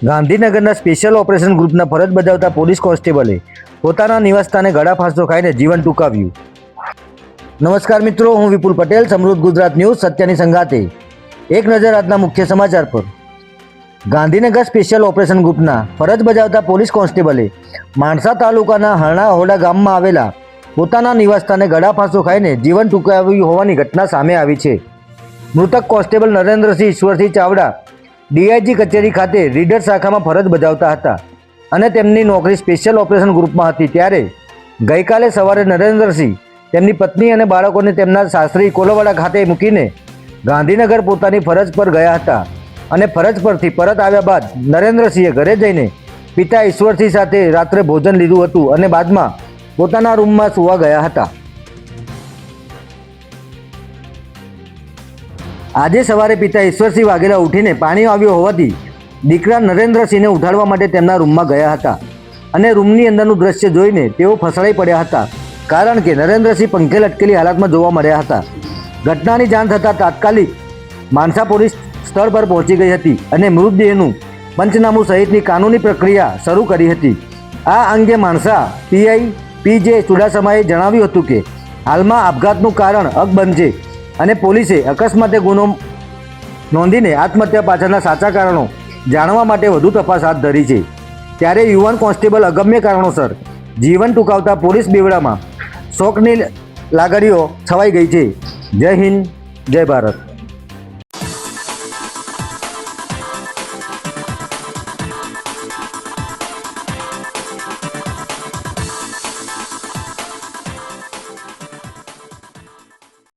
ગાંધીનગરના special operation ગ્રુપના ફરજ બજાવતા પોલીસ કોન્સ્ટેબલે પોતાના નિવાસસ્થાને ગળા ફાંસો ખાઈને જીવન ટૂંકાવ્યું. નમસ્કાર મિત્રો, હું વિપુલ પટેલ, સમૃદ્ધ ગુજરાત ન્યૂઝ સત્યની સંગાતે. એક નજર આજના મુખ્ય સમાચાર પર. ગાંધીનગર સ્પેશિયલ ઓપરેશન ગ્રુપના ફરજ બજાવતા પોલીસ કોન્સ્ટેબલે માણસા તાલુકાના હરણા-હોડા ગામમાં આવેલા પોતાના નિવાસસ્થાને ગળા ફાંસો ખાઈને જીવન ટૂંકાવ્યું હોવાની ઘટના સામે આવી છે. મૃતક કોન્સ્ટેબલ નરેન્દ્રસિંહ ઈશ્વરસિંહ ચાવડા ડીઆઈજી કચેરી ખાતે રીડર શાખામાં ફરજ બજાવતા હતા અને તેમની નોકરી સ્પેશિયલ ઓપરેશન ગ્રુપમાં હતી. ત્યારે ગઈકાલે સવારે નરેન્દ્રસિંહ તેમની પત્ની અને બાળકોને તેમના સાસરી કોલાવાડા ખાતે મૂકીને ગાંધીનગર પોતાની ફરજ પર ગયા હતા અને ફરજ પરથી પરત આવ્યા બાદ નરેન્દ્રસિંહે ઘરે જઈને પિતા ઈશ્વરસિંહ સાથે રાત્રે ભોજન લીધું હતું અને બાદમાં પોતાના રૂમમાં સૂવા ગયા હતા. આજે સવારે પિતા ઈશ્વરસિંહ વાઘેલા ઉઠીને પાણી આવ્યો હોવાથી દીકરા નરેન્દ્રસિંહને ઉઠાડવા માટે તેમના રૂમમાં ગયા હતા અને રૂમની અંદરનું દ્રશ્ય જોઈને તેઓ ફસડાઈ પડ્યા હતા, કારણ કે નરેન્દ્રસિંહ પંખે લટકેલી હાલતમાં જોવા મળ્યા હતા. ઘટનાની જાણ થતાં તાત્કાલિક માણસા પોલીસ સ્થળ પર પહોંચી ગઈ હતી અને મૃતદેહનું પંચનામું સહિતની કાનૂની પ્રક્રિયા શરૂ કરી હતી. આ અંગે માણસા પીઆઈ પીજે ચુડાસમાએ જણાવ્યું હતું કે હાલમાં આપઘાતનું કારણ અકબંધ છે અને પોલીસે અકસ્માતે ગુનો નોંધીને આત્મહત્યા પાછળના સાચા કારણો જાણવા માટે વધુ તપાસ હાથ ધરી છે. ત્યારે યુવાન કોન્સ્ટેબલ અગમ્ય કારણોસર જીવન ટૂંકાવતા પોલીસ બેવડામાં શોકની લાગણીઓ છવાઈ ગઈ છે. જય હિન્દ, જય ભારત.